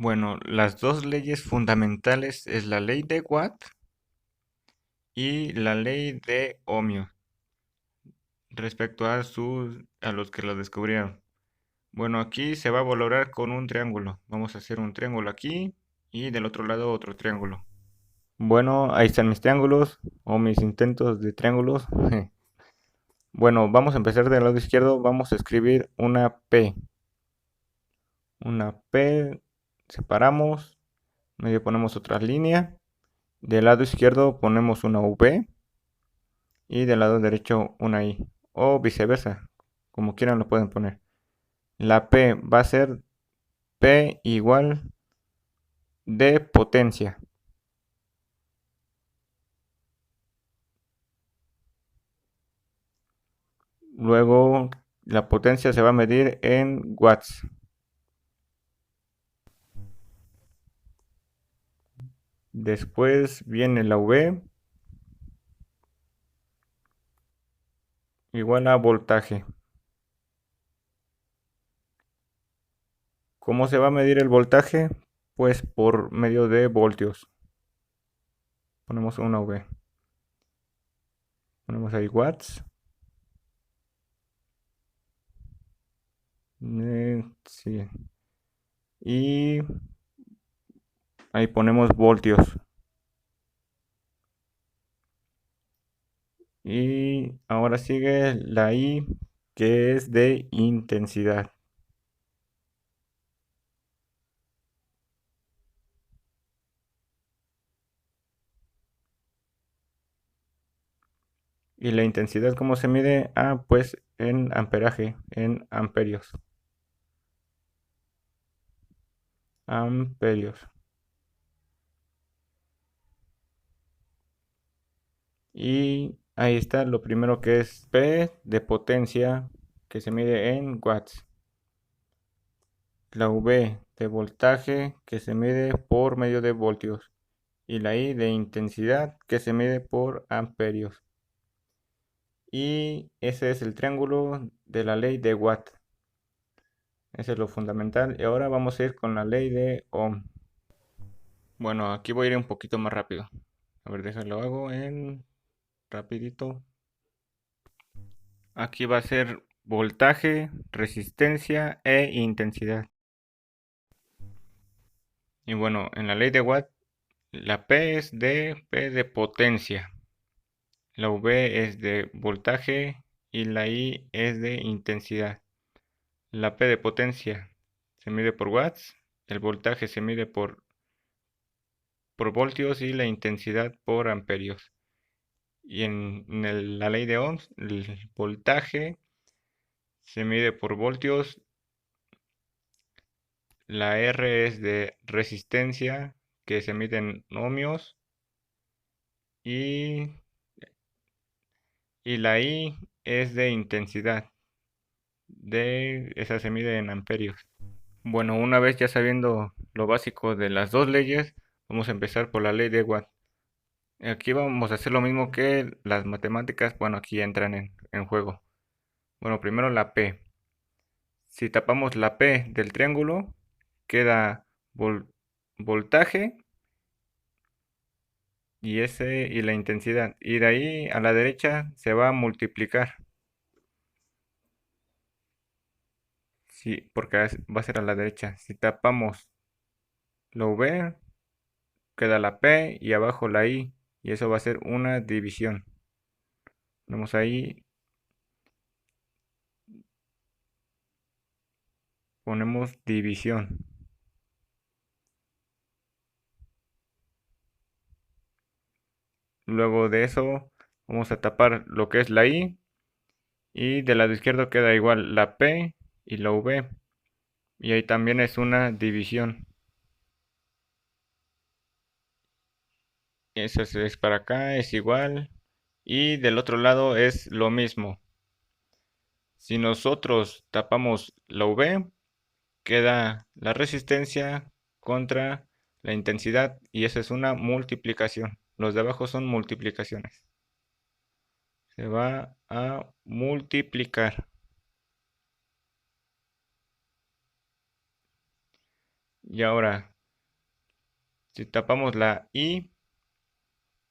Bueno, las dos leyes fundamentales es la ley de Watt y la ley de Ohmio respecto a los que lo descubrieron. Bueno, aquí se va a valorar con un triángulo. Vamos a hacer un triángulo aquí y del otro lado otro triángulo. Bueno, ahí están mis triángulos o mis intentos de triángulos. Bueno, vamos a empezar del lado izquierdo. Vamos a escribir una P. Una P, separamos, medio ponemos otra línea. Del lado izquierdo ponemos una V y del lado derecho una I. O viceversa, como quieran lo pueden poner. La P va a ser P igual de potencia. Luego la potencia se va a medir en watts. Después viene la V igual a voltaje. ¿Cómo se va a medir el voltaje? Pues por medio de voltios. Ponemos una V. Ponemos ahí watts. Sí. Y ahí ponemos voltios. Y ahora sigue la I, que es de intensidad. ¿Y la intensidad cómo se mide? Ah, pues en amperaje, en amperios. Amperios. Y ahí está lo primero que es P de potencia, que se mide en watts. La V de voltaje, que se mide por medio de voltios. Y la I de intensidad, que se mide por amperios. Y ese es el triángulo de la ley de Watt. Ese es lo fundamental. Y ahora vamos a ir con la ley de Ohm. Bueno, aquí voy a ir un poquito más rápido. A ver, déjalo hago en rapidito. Aquí va a ser voltaje, resistencia e intensidad. Y bueno, en la ley de Watt, la P es de P de potencia. La V es de voltaje y la I es de intensidad. La P de potencia se mide por watts, el voltaje se mide por voltios y la intensidad por amperios. Y en la ley de Ohms, el voltaje se mide por voltios, la R es de resistencia, que se mide en ohmios, y, y la I es de intensidad, esa se mide en amperios. Bueno, una vez ya sabiendo lo básico de las dos leyes, vamos a empezar por la ley de Watt. Aquí vamos a hacer lo mismo que las matemáticas, bueno, aquí entran en juego. Bueno, primero la P. Si tapamos la P del triángulo, queda voltaje y la intensidad. Y de ahí a la derecha se va a multiplicar. Sí, porque va a ser a la derecha. Si tapamos la V, queda la P y abajo la I. Y eso va a ser una división. Vamos ahí, ponemos división. Luego de eso vamos a tapar lo que es la I y del lado izquierdo queda igual la P y la V y ahí también es una división. Eso es para acá, es igual y del otro lado es lo mismo. Si nosotros tapamos la V, queda la resistencia contra la intensidad y esa es una multiplicación. Los de abajo son multiplicaciones. Se va a multiplicar. Y ahora, si tapamos la I,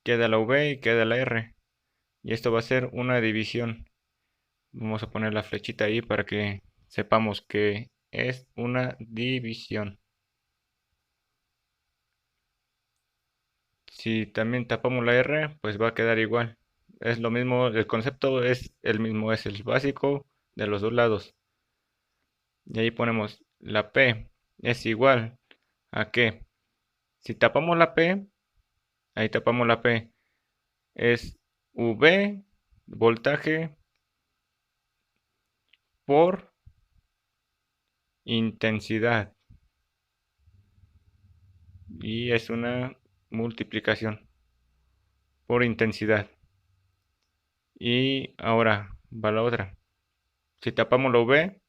queda la V y queda la R. Y esto va a ser una división. Vamos a poner la flechita ahí para que sepamos que es una división. Si también tapamos la R, pues va a quedar igual. Es lo mismo, el concepto es el mismo, es el básico de los dos lados. Y ahí ponemos la P es igual a que si tapamos la P, ahí tapamos la P, es V voltaje por intensidad. Y es una multiplicación por intensidad. Y ahora va la otra. Si tapamos la V,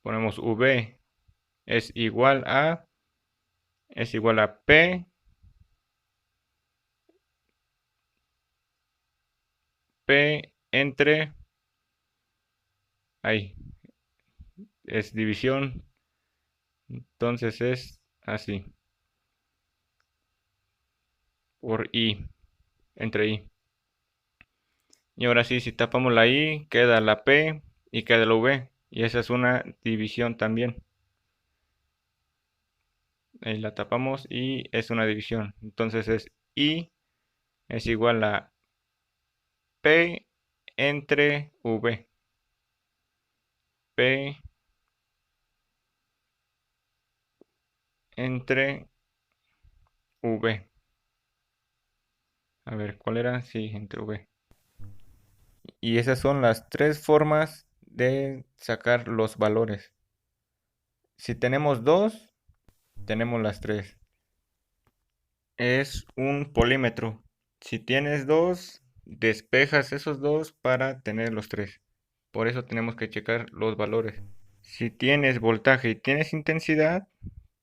ponemos V es igual a P entre ahí es división, entonces es así por I entre I. Y ahora sí, si tapamos la I, queda la P y queda la V. Y esa es una división también. Ahí la tapamos y es una división. Entonces es I es igual a P entre V. P entre V. A ver, ¿cuál era? Sí, entre V. Y esas son las tres formas de sacar los valores. Si tenemos dos, tenemos las tres. Es un polímetro. Si tienes dos, despejas esos dos para tener los tres. Por eso tenemos que checar los valores. Si tienes voltaje y tienes intensidad,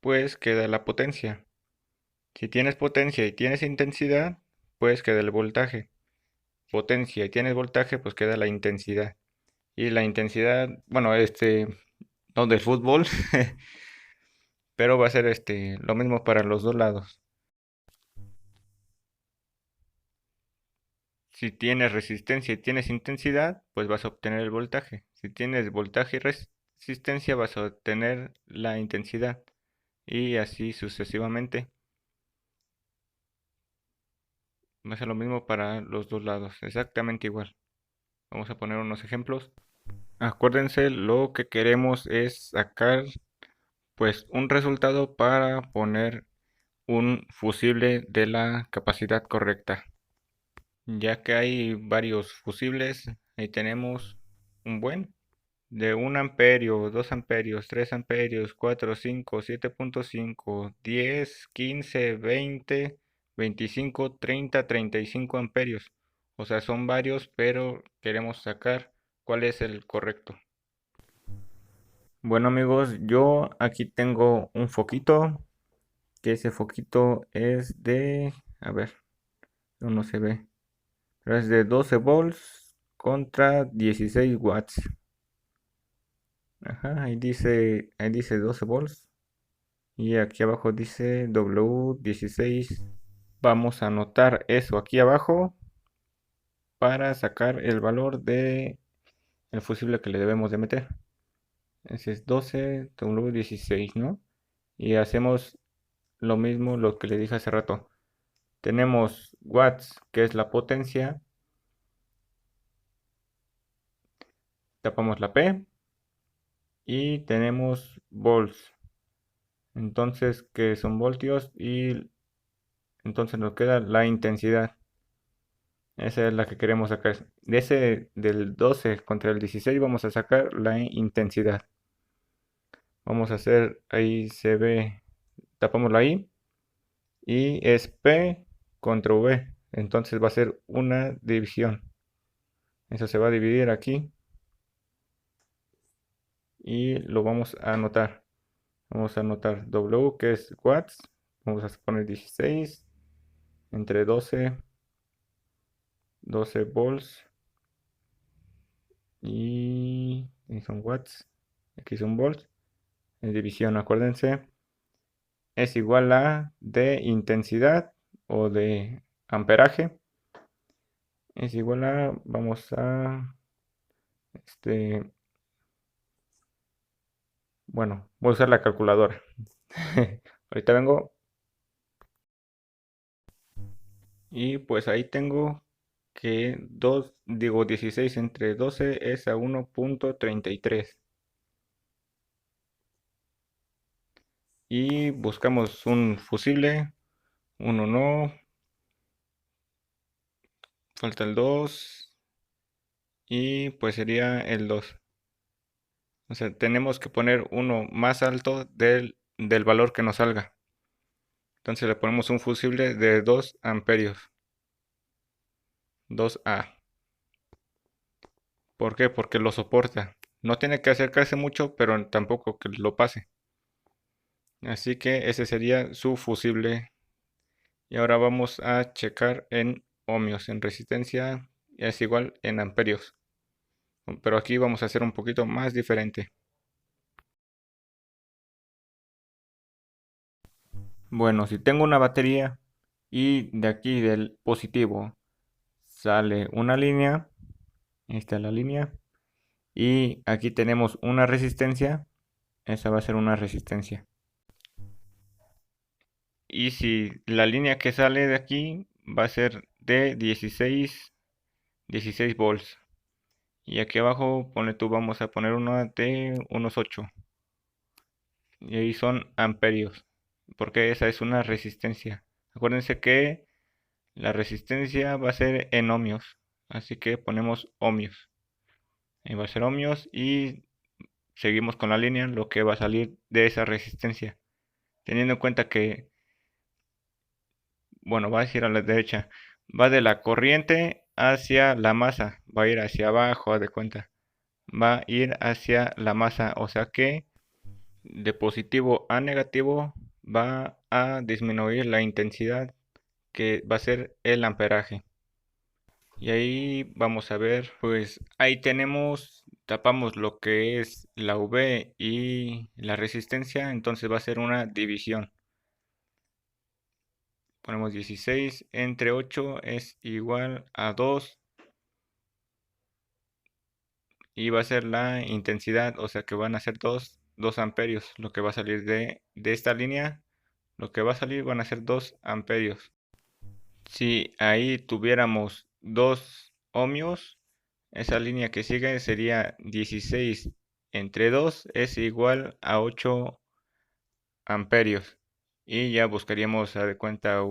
pues queda la potencia. Si tienes potencia y tienes intensidad, pues queda el voltaje. Potencia y tienes voltaje, pues queda la intensidad. Y la intensidad, bueno, no del fútbol, pero va a ser lo mismo para los dos lados. Si tienes resistencia y tienes intensidad, pues vas a obtener el voltaje. Si tienes voltaje y resistencia, vas a obtener la intensidad. Y así sucesivamente. Va a ser lo mismo para los dos lados, exactamente igual. Vamos a poner unos ejemplos. Acuérdense, lo que queremos es sacar pues un resultado para poner un fusible de la capacidad correcta. Ya que hay varios fusibles, ahí tenemos un buen de 1 amperio, 2 amperios, 3 amperios, 4, 5, 7.5, 10, 15, 20, 25, 30, 35 amperios. O sea, son varios, pero queremos sacar cuál es el correcto. Bueno amigos, yo aquí tengo un foquito, que ese foquito es a ver, no se ve, pero es de 12 volts contra 16 watts. Ajá, ahí dice 12 volts. Y aquí abajo dice W16. Vamos a anotar eso aquí abajo para sacar el valor de el fusible que le debemos de meter. Ese es 12 W16, ¿no? Y hacemos lo mismo lo que le dije hace rato. Tenemos watts, que es la potencia. Tapamos la P. Y tenemos volts. Entonces, que son voltios. Y entonces nos queda la intensidad. Esa es la que queremos sacar. De ese del 12 contra el 16 vamos a sacar la intensidad. Vamos a hacer, ahí se ve, tapamos la I y es P contra V. Entonces va a ser una división. Eso se va a dividir aquí y lo vamos a anotar. Vamos a anotar W que es watts. Vamos a poner 16 entre 12 volts y son watts. Aquí son volts. división, acuérdense, es igual a de intensidad o de amperaje. Es igual a, vamos a, bueno, voy a usar la calculadora. Ahorita vengo y pues ahí tengo que 16 entre 12 es a 1,33. Y buscamos un fusible, uno no, falta el 2 y pues sería el 2. O sea, tenemos que poner uno más alto del valor que nos salga. Entonces le ponemos un fusible de 2 amperios, 2A. ¿Por qué? Porque lo soporta. No tiene que acercarse mucho, pero tampoco que lo pase. Así que ese sería su fusible. Y ahora vamos a checar en ohmios, en resistencia, es igual en amperios. Pero aquí vamos a hacer un poquito más diferente. Bueno, si tengo una batería y de aquí del positivo sale una línea, esta es la línea, y aquí tenemos una resistencia, esa va a ser una resistencia. Y si la línea que sale de aquí va a ser de 16 volts. Y aquí abajo, pone tú, vamos a poner una de unos 8. Y ahí son amperios. Porque esa es una resistencia. Acuérdense que la resistencia va a ser en ohmios. Así que ponemos ohmios. Ahí va a ser ohmios y seguimos con la línea, lo que va a salir de esa resistencia. Teniendo en cuenta que, bueno, va a ir a la derecha. Va de la corriente hacia la masa. Va a ir hacia abajo, haz de cuenta. Va a ir hacia la masa. O sea que de positivo a negativo va a disminuir la intensidad que va a ser el amperaje. Y ahí vamos a ver, pues ahí tenemos, tapamos lo que es la V y la resistencia, entonces va a ser una división. Ponemos 16 entre 8 es igual a 2 y va a ser la intensidad, o sea que van a ser 2 amperios, lo que va a salir de esta línea, lo que va a salir van a ser 2 amperios. Si ahí tuviéramos 2 ohmios, esa línea que sigue sería 16 entre 2 es igual a 8 amperios. Y ya buscaríamos, a de cuenta,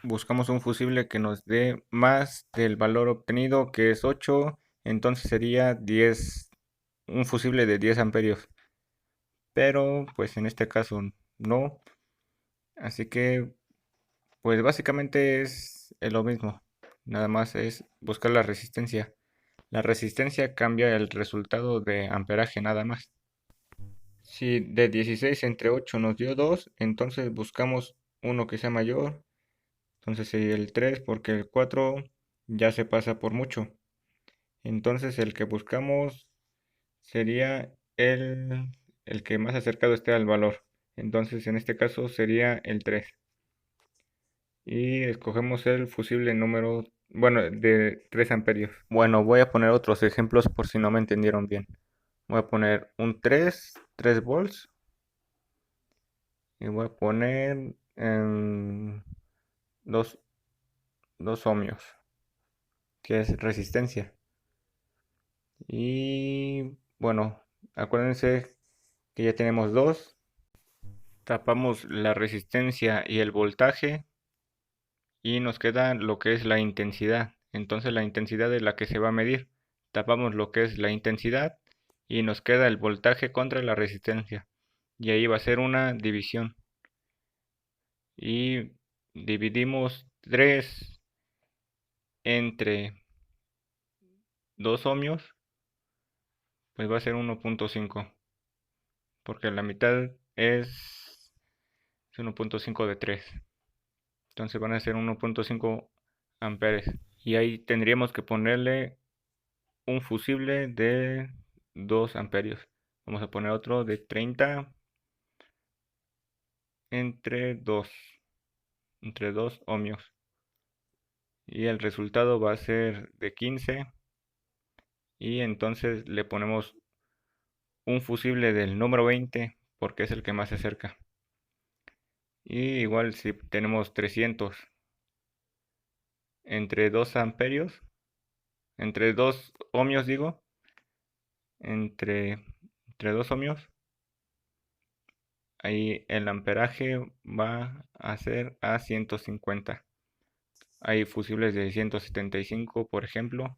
buscamos un fusible que nos dé más del valor obtenido, que es 8. Entonces sería 10, un fusible de 10 amperios. Pero pues en este caso no. Así que pues básicamente es lo mismo. Nada más es buscar la resistencia. La resistencia cambia el resultado de amperaje nada más. Si de 16 entre 8 nos dio 2, entonces buscamos uno que sea mayor. Entonces sería el 3 porque el 4 ya se pasa por mucho. Entonces el que buscamos sería el que más acercado esté al valor. Entonces en este caso sería el 3. Y escogemos el fusible número, bueno, de 3 amperios. Bueno, voy a poner otros ejemplos por si no me entendieron bien. Voy a poner un 3 volts. Y voy a poner 2 ohmios, que es resistencia. Y bueno, acuérdense que ya tenemos dos. Tapamos la resistencia y el voltaje y nos queda lo que es la intensidad. Entonces la intensidad es la que se va a medir. Tapamos lo que es la intensidad y nos queda el voltaje contra la resistencia. Y ahí va a ser una división. Y dividimos 3 entre 2 ohmios, pues va a ser 1,5. Porque la mitad es 1,5 de 3. Entonces van a ser 1,5 amperes. Y ahí tendríamos que ponerle un fusible de 2 amperios. Vamos a poner otro de 30 entre 2 ohmios. Y el resultado va a ser de 15. Y entonces le ponemos un fusible del número 20 porque es el que más se acerca. Y igual si tenemos 300 entre 2 amperios, entre 2 ohmios digo, entre, entre 2 ohmios, ahí el amperaje va a ser a 150. Hay fusibles de 175, por ejemplo.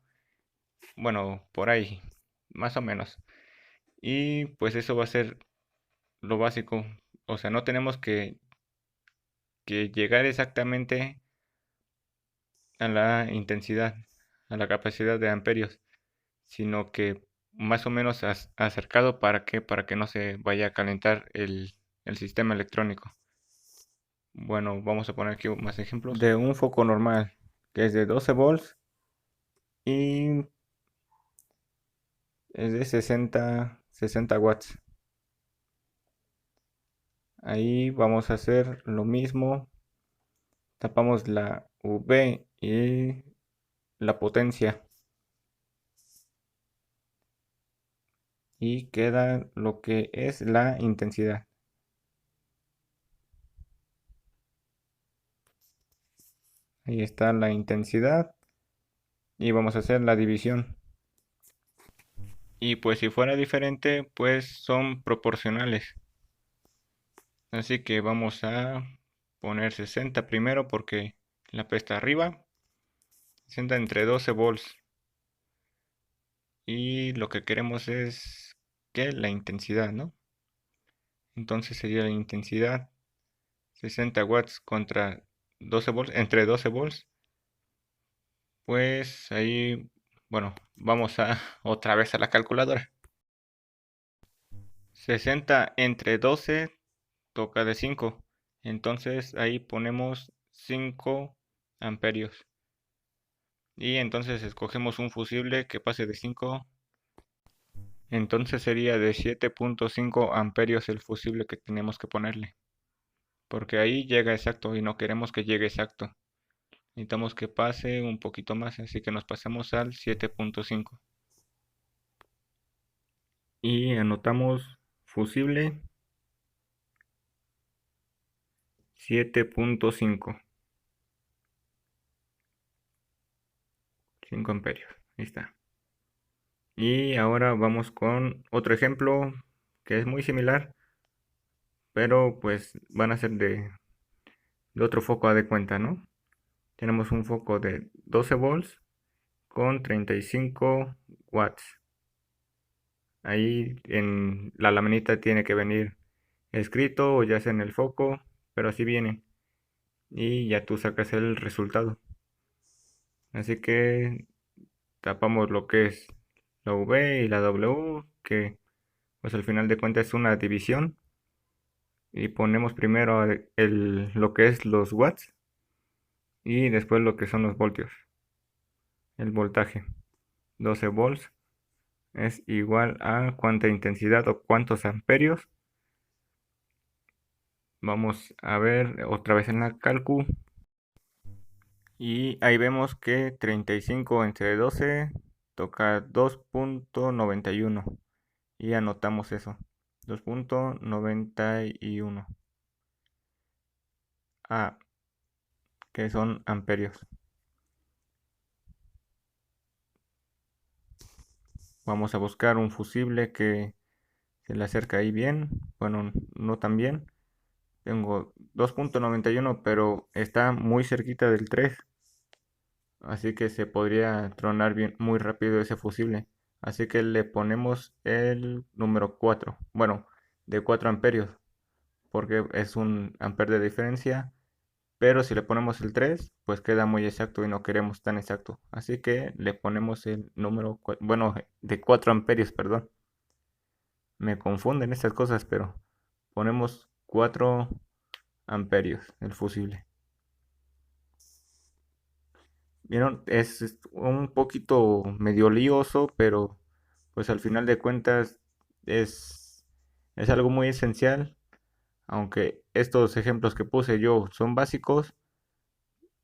Bueno, por ahí, más o menos. Y pues eso va a ser lo básico. O sea, no tenemos que llegar exactamente a la intensidad, a la capacidad de amperios, sino que más o menos acercado para que no se vaya a calentar el sistema electrónico. Bueno, vamos a poner aquí más ejemplos. De un foco normal, que es de 12 volts y es de 60 watts. Ahí vamos a hacer lo mismo. Tapamos la V y la potencia. Y queda lo que es la intensidad. Ahí está la intensidad. Y vamos a hacer la división. Y pues si fuera diferente, pues son proporcionales. Así que vamos a poner 60 primero porque la P está arriba. 60 entre 12 volts. Y lo que queremos es que la intensidad, ¿no? Entonces sería la intensidad 60 watts contra 12 volts, entre 12 volts. Pues ahí, bueno, vamos a otra vez a la calculadora. 60 entre 12 toca de 5. Entonces ahí ponemos 5 amperios. Y entonces escogemos un fusible que pase de 5. Entonces sería de 7.5 amperios el fusible que tenemos que ponerle. Porque ahí llega exacto y no queremos que llegue exacto. Necesitamos que pase un poquito más, así que nos pasamos al 7.5. Y anotamos fusible 7.5. 5 amperios. Ahí está. Y ahora vamos con otro ejemplo que es muy similar, pero pues van a ser de otro foco de cuenta, ¿no? Tenemos un foco de 12 volts con 35 watts. Ahí en la laminita tiene que venir escrito o ya sea en el foco, pero así viene. Y ya tú sacas el resultado. Así que tapamos lo que es la V y la W, que pues al final de cuentas es una división. Y ponemos primero lo que es los watts y después lo que son los voltios. El voltaje. 12 volts es igual a cuánta intensidad o cuántos amperios. Vamos a ver otra vez en la calcu. Y ahí vemos que 35 entre 12 toca 2.91. Y anotamos eso. 2.91. A, que son amperios. Vamos a buscar un fusible que se le acerca ahí bien. Bueno, no tan bien. Tengo 2.91, pero está muy cerquita del 3. Así que se podría tronar bien muy rápido ese fusible. Así que le ponemos el número 4. Bueno, de 4 amperios. Porque es un amper de diferencia. Pero si le ponemos el 3, pues queda muy exacto y no queremos tan exacto. Así que le ponemos el número, bueno, de 4 amperios, perdón. Me confunden estas cosas, pero ponemos 4 amperios el fusible. Vieron, es un poquito medio lioso, pero pues al final de cuentas es, es algo muy esencial. Aunque estos ejemplos que puse yo son básicos,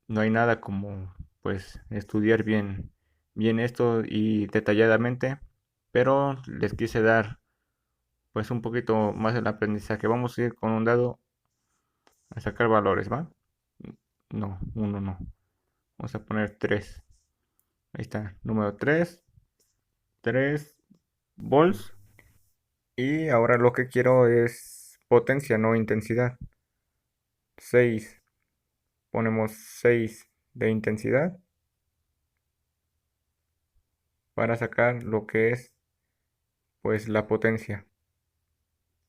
no hay nada como pues estudiar bien esto y detalladamente, pero les quise dar pues un poquito más del aprendizaje. Vamos a ir con un dado a sacar valores, ¿va? No, uno no. Vamos a poner 3. Ahí está, número 3, 3 volts. Y ahora lo que quiero es potencia, no intensidad. 6, ponemos 6 de intensidad para sacar lo que es pues la potencia.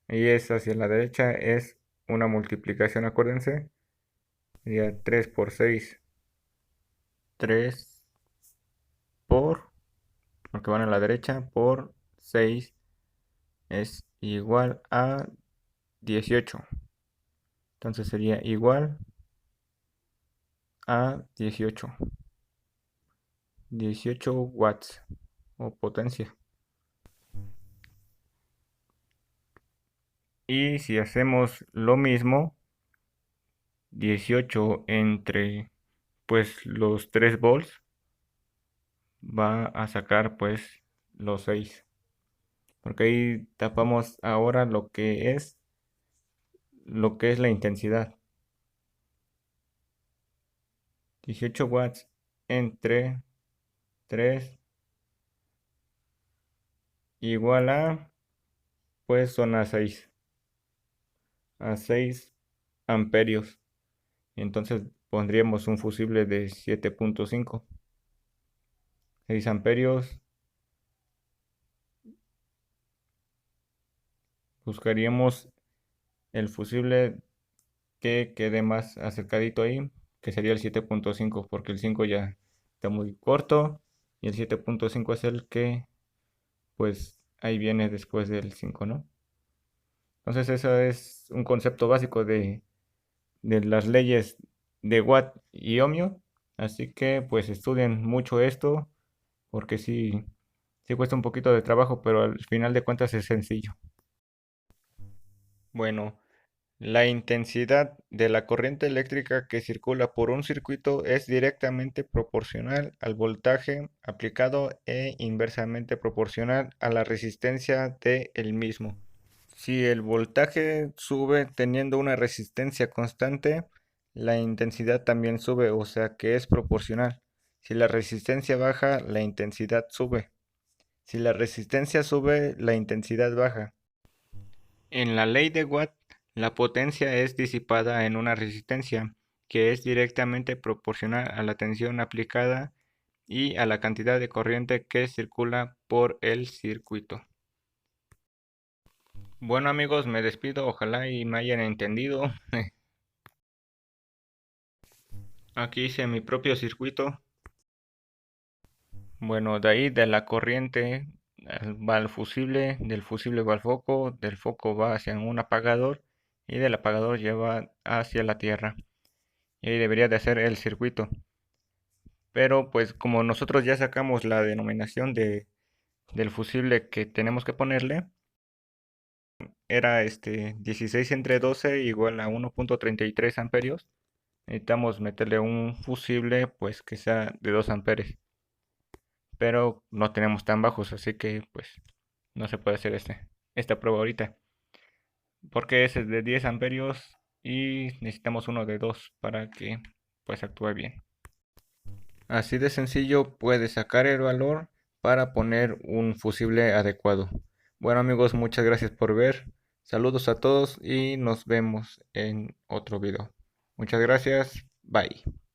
Y es hacia la derecha, es una multiplicación, acuérdense. Sería 3 por 6, 3 por, porque van a la derecha, por 6 es igual a 18. Entonces sería igual a 18 watts o potencia. Y si hacemos lo mismo, 18 entre pues los 3 volts va a sacar pues los 6. Porque ahí tapamos ahora lo que es la intensidad. 18 watts entre 3 igual a, pues son a 6 amperios. Entonces pondríamos un fusible de 7.5. 6 amperios. Buscaríamos el fusible que quede más acercadito ahí, que sería el 7.5, porque el 5 ya está muy corto y el 7.5 es el que pues ahí viene después del 5, ¿no? Entonces eso es un concepto básico de las leyes de Watt y ohmio, así que pues estudien mucho esto, porque sí cuesta un poquito de trabajo, pero al final de cuentas es sencillo. Bueno, la intensidad de la corriente eléctrica que circula por un circuito es directamente proporcional al voltaje aplicado e inversamente proporcional a la resistencia de el mismo. Si el voltaje sube teniendo una resistencia constante, la intensidad también sube, o sea que es proporcional. Si la resistencia baja, la intensidad sube. Si la resistencia sube, la intensidad baja. En la ley de Watt, la potencia es disipada en una resistencia, que es directamente proporcional a la tensión aplicada y a la cantidad de corriente que circula por el circuito. Bueno amigos, me despido, ojalá y me hayan entendido. Aquí hice mi propio circuito. Bueno, de ahí de la corriente va al fusible, del fusible va al foco, del foco va hacia un apagador y del apagador lleva hacia la tierra. Y ahí debería de hacer el circuito. Pero pues como nosotros ya sacamos la denominación del fusible que tenemos que ponerle, era 16 entre 12 igual a 1.33 amperios. Necesitamos meterle un fusible pues que sea de 2 amperes. Pero no tenemos tan bajos, así que pues no se puede hacer esta prueba ahorita. Porque ese es de 10 amperios y necesitamos uno de 2 para que pues actúe bien. Así de sencillo puedes sacar el valor para poner un fusible adecuado. Bueno amigos, muchas gracias por ver. Saludos a todos y nos vemos en otro video. Muchas gracias. Bye.